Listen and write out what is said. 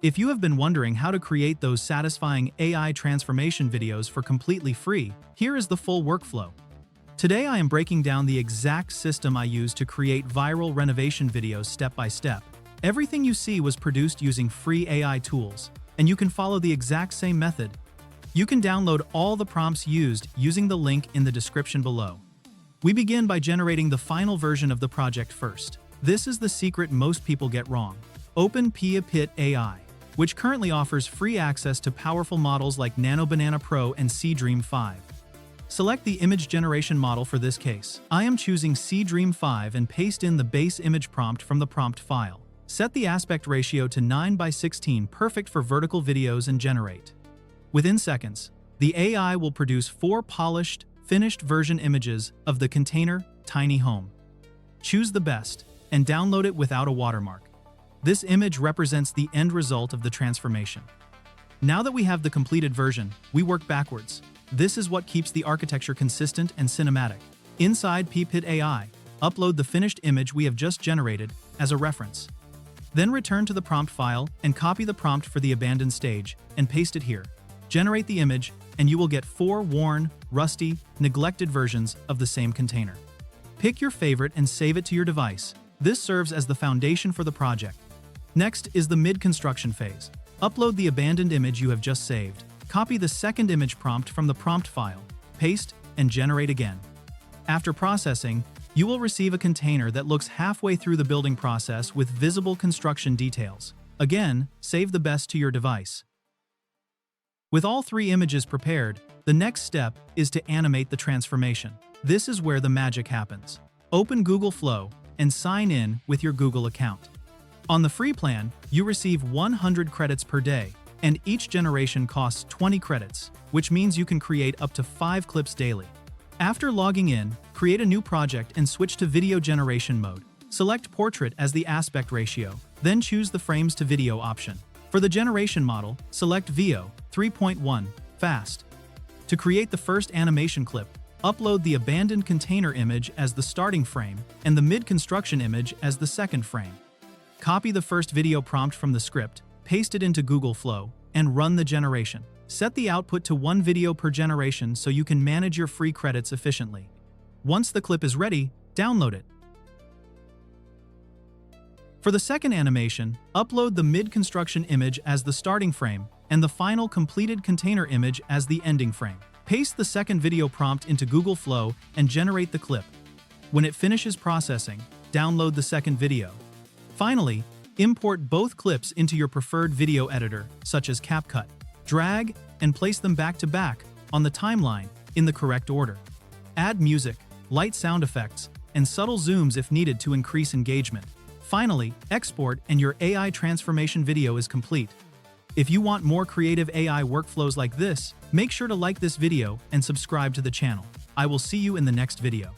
If you have been wondering how to create those satisfying AI transformation videos for completely free, here is the full workflow. Today I am breaking down the exact system I use to create viral renovation videos step by step. Everything you see was produced using free AI tools, and you can follow the exact same method. You can download all the prompts used using the link in the description below. We begin by generating the final version of the project first. This is the secret most people get wrong. Open piipit AI, which currently offers free access to powerful models like Nano Banana Pro and Dream 5. Select the image generation model for this case. I am choosing Dream 5 and paste in the base image prompt from the prompt file. Set the aspect ratio to 9:16, perfect for vertical videos, and generate. Within seconds, the AI will produce 4 polished, finished version images of the container tiny home. Choose the best and download it without a watermark. This image represents the end result of the transformation. Now that we have the completed version, we work backwards. This is what keeps the architecture consistent and cinematic. Inside piipit AI, upload the finished image we have just generated as a reference. Then return to the prompt file and copy the prompt for the abandoned stage and paste it here. Generate the image, and you will get 4 worn, rusty, neglected versions of the same container. Pick your favorite and save it to your device. This serves as the foundation for the project. Next is the mid-construction phase. Upload the abandoned image you have just saved. Copy the second image prompt from the prompt file, paste, and generate again. After processing, you will receive a container that looks halfway through the building process with visible construction details. Again, save the best to your device. With all 3 images prepared, the next step is to animate the transformation. This is where the magic happens. Open Google Flow and sign in with your Google account. On the free plan, you receive 100 credits per day, and each generation costs 20 credits, which means you can create up to 5 clips daily. After logging in, create a new project and switch to video generation mode. Select Portrait as the aspect ratio, then choose the frames to video option. For the generation model, select VO 3.1 Fast. To create the first animation clip, upload the abandoned container image as the starting frame and the mid-construction image as the second frame. Copy the first video prompt from the script, paste it into Google Flow, and run the generation. Set the output to 1 video per generation so you can manage your free credits efficiently. Once the clip is ready, download it. For the second animation, upload the mid-construction image as the starting frame and the final completed container image as the ending frame. Paste the second video prompt into Google Flow and generate the clip. When it finishes processing, download the second video. Finally, import both clips into your preferred video editor, such as CapCut. Drag and place them back to back on the timeline in the correct order. Add music, light sound effects, and subtle zooms if needed to increase engagement. Finally, export and your AI transformation video is complete. If you want more creative AI workflows like this, make sure to like this video and subscribe to the channel. I will see you in the next video.